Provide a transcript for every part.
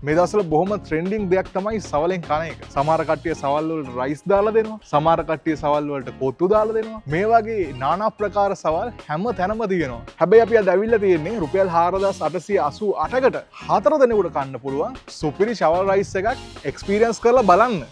මේ දවස්වල බොහොම ට්‍රෙන්ඩින් දෙයක් තමයි සවලෙන් කන එක. සමහර කට්ටිය සවල් වලට රයිස් දාලා දෙනවා. සමහර කට්ටිය සවල් වලට කොත්තු දාලා දෙනවා. මේ වගේ নানা ප්‍රකාර සවල් හැම තැනම තියෙනවා. හැබැයි අපි අද ඇවිල්ලා තියෙන්නේ රුපියල් 4888කට 4 දෙනෙකුට කන්න පුළුවන් සුපිරි ශවල් රයිස් එකක් එක්ස්පීරියන්ස් කරලා බලන්න.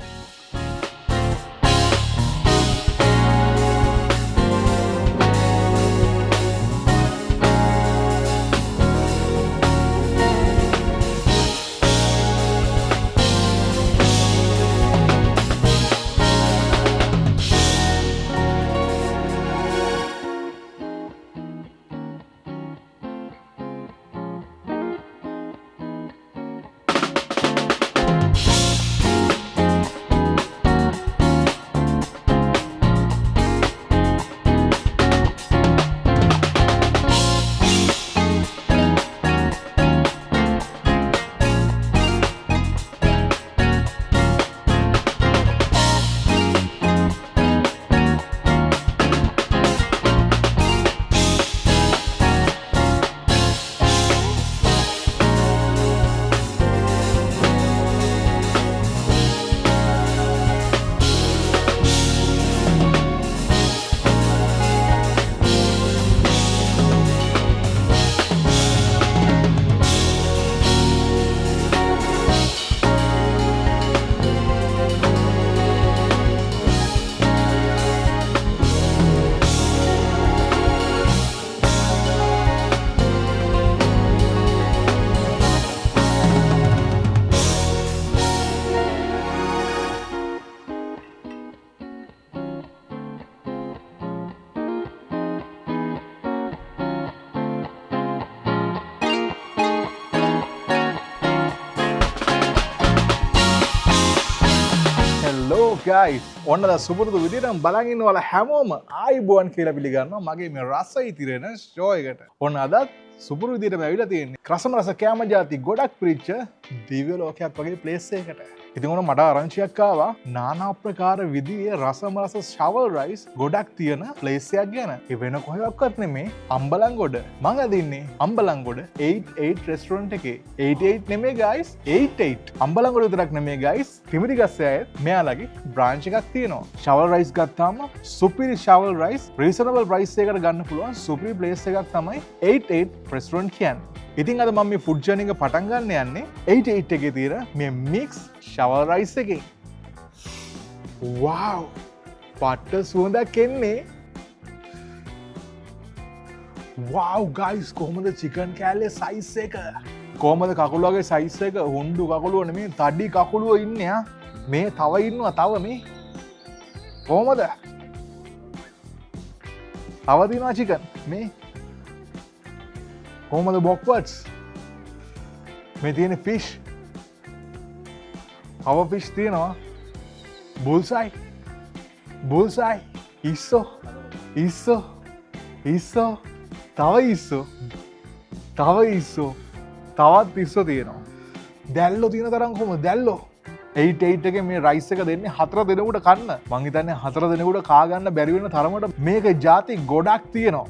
ගයිස් ඔන්න ද සුපුරුදු විදිහටම බලන් ඉන්න ඔයාලා හැමෝම ආයිබෝන් කියලා පිළිගන්නවා මගේ මේ රස ඉතිරෙන ෂෝ එකට. ඔන්න අදත් සුපුරු විදිහටම ඇවිල්ලා තියෙන්නේ රසම රස කෑම ಜಾති ගොඩක් පිරිච්ච දිව්‍ය ලෝකයක් වගේ ප්ලේස් එකකට. ඉතින් ඔන්න මට ආරංචියක් ආවා নানা ප්‍රකාර විදිහේ රසම රස ශවල් රයිස් ගොඩක් තියෙන ප්ලේස් එකක් ගැන. ඒ වෙන කොහෙවත් නෙමේ අම්බලන්ගොඩ. මං අද ඉන්නේ අම්බලන්ගොඩ 88 රෙස්ටොරන්ට් එකේ. 88 නෙමේ ගයිස් 88. අම්බලන්ගොඩ විතරක් නෙමේ ගයිස් කිමිරිගස්සේ ආයේ මෙයාලගේ බ්‍රාන්ච් එකක් තියෙනවා. ශවල් රයිස් ගත්තාම සුපිරි ශවල් රයිස් රීසනබල් ප්‍රයිස් එකකට ගන්න පුළුවන් සුපිරි ප්ලේස් එකක් තමයි 88 රෙස්ටොරන්ට් කියන්නේ. ඉතින් අද මම මේ ෆුඩ් ජර්නි එක පටන් ගන්න යන්නේ 88 එකේ තියෙන මේ මික්ස් ශවල් රයිස් එකෙන්. වව්! පට්ට සුවඳක් එන්නේ. වව් ගයිස් කොහොමද චිකන් කෑල්ලේ සයිස් එක? කොහොමද කකුල වගේ සයිස් එක? හුණ්ඩු කකුලුව නෙමෙයි තඩි කකුලුව ඉන්නේ ආ. මේ තව ඉන්නවා තව මේ. කොහොමද? තව දිනවා චිකන් මේ. කොහොමද බොක්වර්ඩ්ස්? මේ තියෙන ෆිෂ්. තව ෆිෂ් තියෙනවා. බුල්සයි. බුල්සයි. ඉස්සෝ. ඉස්සෝ. ඉස්සෝ. තව ඉස්සෝ. තව ඉස්සෝ. තවත් ඉස්සෝ තියෙනවා. දැල්ලෝ තියෙන තරම් කොහොමද දැල්ලෝ? 88 එකේ මේ රයිස් එක දෙන්නේ 4 දෙනෙකුට කන්න. මං හිතන්නේ 4 දෙනෙකුට කා ගන්න බැරි වෙන තරමට මේක ಜಾති ගොඩක් තියෙනවා.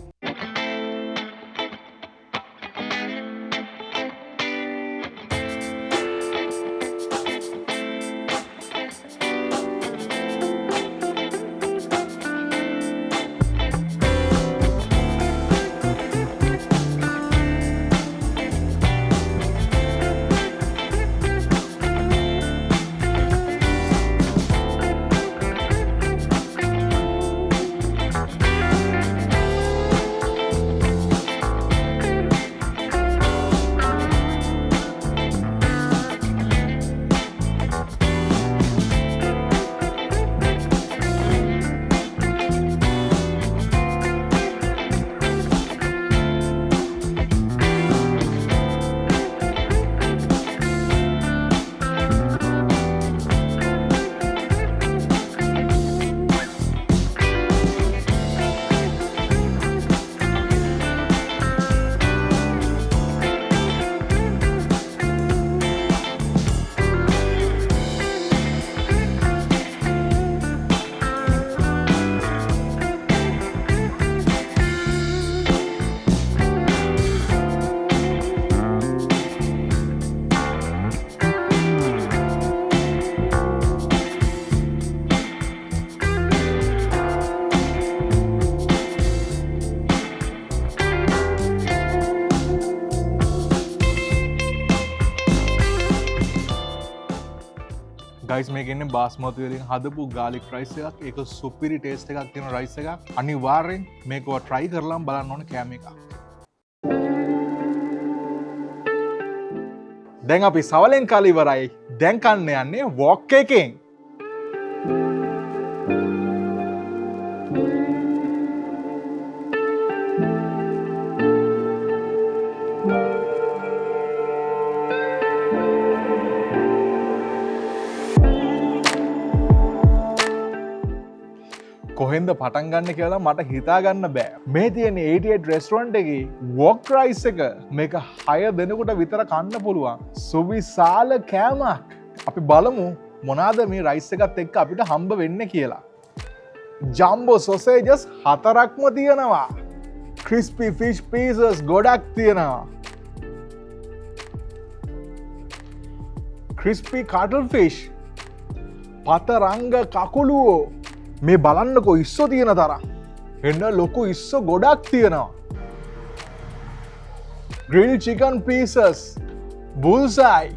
ගයිස් මේක ඉන්නේ බාස්මති වලින් හදපු garlic rice එකක්. ඒක සුපිරි taste එකක් තියෙන rice එකක්. අනිවාර්යෙන් මේක ඔයා try කරලා බලන්න ඕනේ කෑම එකක්. දැන් අපි සවලෙන් කාලේ ඉවරයි. දැන් කන්න යන්නේ wok එකෙන්. කොහෙන්ද පටන් ගන්න කියලා මට හිතා ගන්න බෑ. මේ තියෙන 88 රෙස්ටොරන්ට් එකේ wok rice එක මේක 6 දෙනෙකුට විතර කන්න පුළුවන්. සුවිශාල කෑමක්. අපි බලමු මොනවාද මේ rice එකත් එක්ක අපිට හම්බ වෙන්නේ කියලා. jumbo sausages 4ක්ම තියෙනවා. crispy fish pieces ගොඩක් තියෙනවා. crispy cuttlefish පතරංග කකුලුවෝ මේ බලන්නකො ඉස්සෝ තියෙන තරම්. එන්න ලොකු ඉස්සෝ ගොඩක් තියෙනවා. grilled chicken pieces bullseye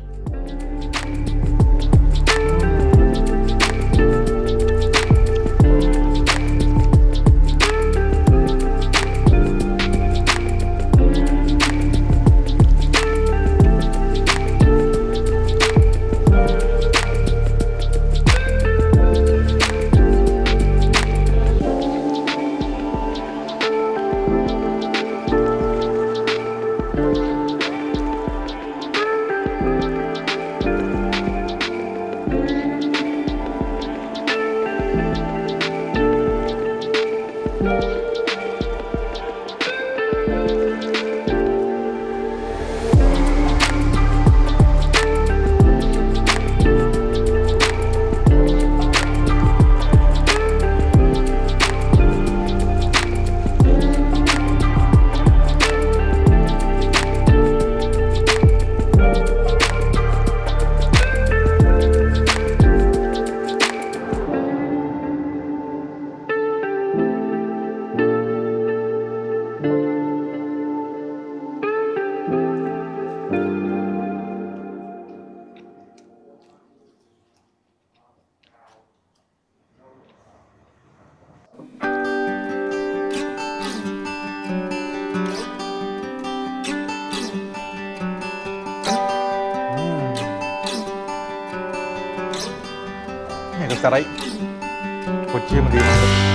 කරයි කොච්චියම දීමට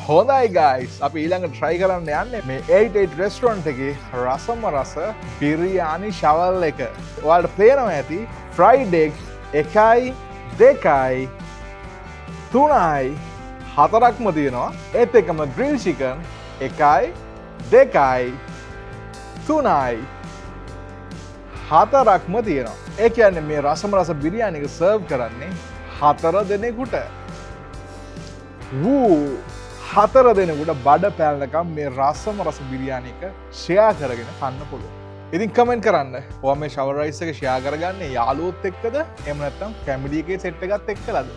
හොඳයි guys අපි ඊළඟට try කරන්න යන්නේ මේ 88 restaurant එකේ රසම රස බිරියානි ශවල් එක. ඔයාලට පේනවා ඇති fried egg 1යි 2යි 3යි 4ක්ම තියෙනවා. ඒත් එකම grilled chicken 1යි 2යි 3යි 4ක්ම තියෙනවා. ඒ කියන්නේ මේ රසම රස බිරියානි එක serve කරන්නේ 4 දෙනෙකුට. වූ 4 දෙනෙකුට බඩ පැලනකම් මේ රසම රස බිරියානි එක ෂෙයා කරගෙන කන්න පුළුවන්. ඉතින් කමෙන්ට් කරන්න. ඔයා මේ shower rice එක ෂෙයා කරගන්නේ යාළුවොත් එක්කද? එහෙම නැත්නම් ෆැමිලි එකේ සෙට් එකත් එක්කලාද?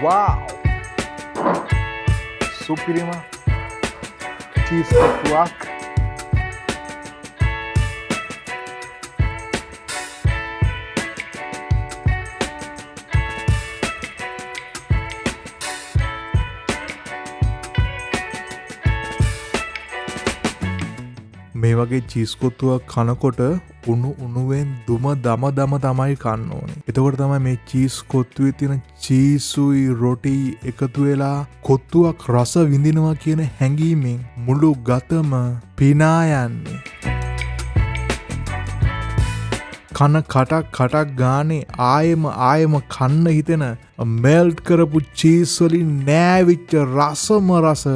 Wow! සුපිරිම චීස් කොටුවක්. මේ වගේ චීස් කොත්තුවක් කනකොට උණු උණුවෙන් දුම දම තමයි කන්න ඕනේ. එතකොට තමයි මේ චීස් කොත්තුවේ තියෙන චීසුයි රොටි එකතු වෙලා කොත්තුවක් රස විඳිනවා කියන හැඟීමෙන් මුළු ගතම පිනා යන්නේ. කන කටක් ගානේ ආයෙම කන්න හිතෙන මෙල්ට් කරපු චීස් වලින් නෑවිච්ච රස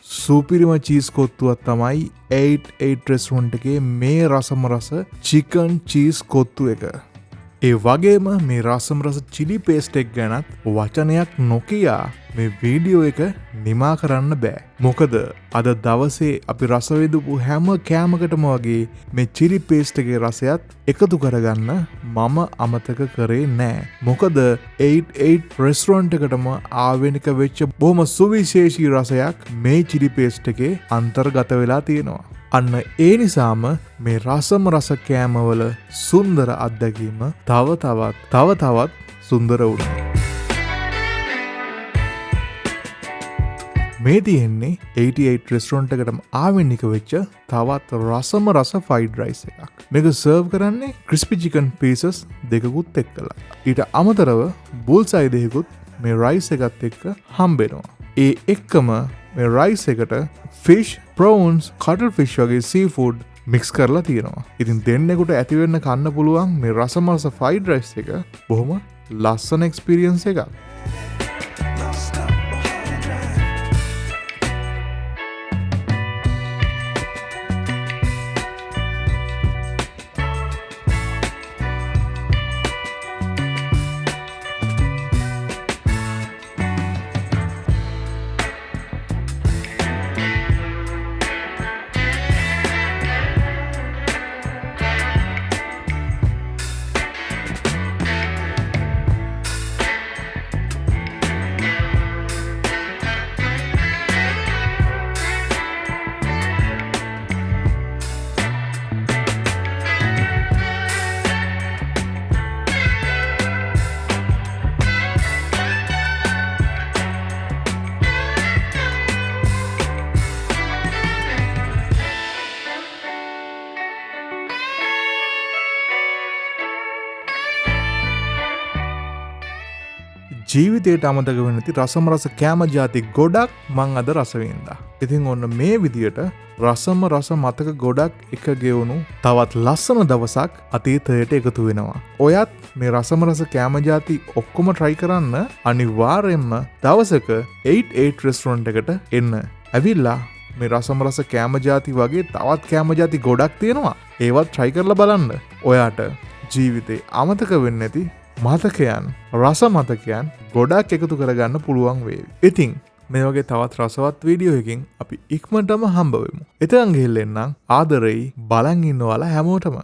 සුපිරිම චීස් කොත්තුවක් තමයි 88 රෙස්ටොරන්ට් එකේ මේ රස චිකන් චීස් කොත්තු එක. ඒ වගේම මේ රස චිලි පේස්ට් එක ගැනත් වචනයක් නොකියා මේ වීඩියෝ එක නිමා කරන්න බෑ. මොකද අද දවසේ අපි රස විඳපු හැම කෑමකටම වගේ මේ චිලි පේස්ට් එකේ රසයත් එකතු කරගන්න මම අමතක කරේ නෑ. මොකද 88 රෙස්ටොරන්ට් එකටම ආවෙනික වෙච්ච බොහොම සුවිශේෂී රසයක් මේ චිලි පේස්ට් එකේ අන්තර්ගත වෙලා තියෙනවා. අන්න ඒ නිසාම මේ රස කෑමවල සුන්දර අත්දැකීම තවත් සුන්දර වුණා. මේ තියෙන්නේ 88 රෙස්ටොරන්ට් එකටම ආවෙනික වෙච්ච තවත් රස ෆ්‍රයිඩ් රයිස් එකක්. මේක සර්ව් කරන්නේ ක්‍රිස්පි චිකන් පීසස් දෙකකුත් එක්කලා. ඊට අමතරව බුල්සයි දෙකකුත් මේ රයිස් එකත් එක්ක හම්බෙනවා. ඒ එක්කම මේ රයිස් එකට ෆිෂ්, ප්‍රවුන්ස්, කටල් ෆිෂ් වගේ සී ෆුඩ් මික්ස් කරලා තියෙනවා. ඉතින් දෙන්නෙකුට ඇතිවෙන්න කන්න පුළුවන් මේ රස ෆ්‍රයිඩ් රයිස් එක බොහොම ලස්සන එක්ස්පීරියන්ස් එකක්. ජීවිතයට අමතක වෙන්නේ නැති රස කෑම ಜಾති ගොඩක් මං අද රස වින්දා. ඉතින් ඔන්න මේ විදියට රස මතක ගොඩක් එක ගෙවුණු තවත් ලස්සන දවසක් අතීතයට එකතු වෙනවා. ඔයත් මේ රස කෑම ಜಾති ඔක්කොම try කරන්න අනිවාර්යෙන්ම දවසක 88 රෙස්ටොරන්ට් එකට එන්න. ඇවිල්ලා මේ රස කෑම ಜಾති වගේ තවත් කෑම ಜಾති ගොඩක් තියෙනවා. ඒවත් try කරලා බලන්න. ඔයාට ජීවිතේ අමතක වෙන්නේ නැති මතකයන් රස මතකයන් ගොඩක් එකතු කරගන්න පුළුවන් වේවි. ඉතින් මේ වගේ තවත් රසවත් වීඩියෝ එකකින් අපි ඉක්මනටම හම්බ වෙමු. එතන ගිහින් එන්නම් ආදරෙයි බලන් ඉන්නවලා හැමෝටම.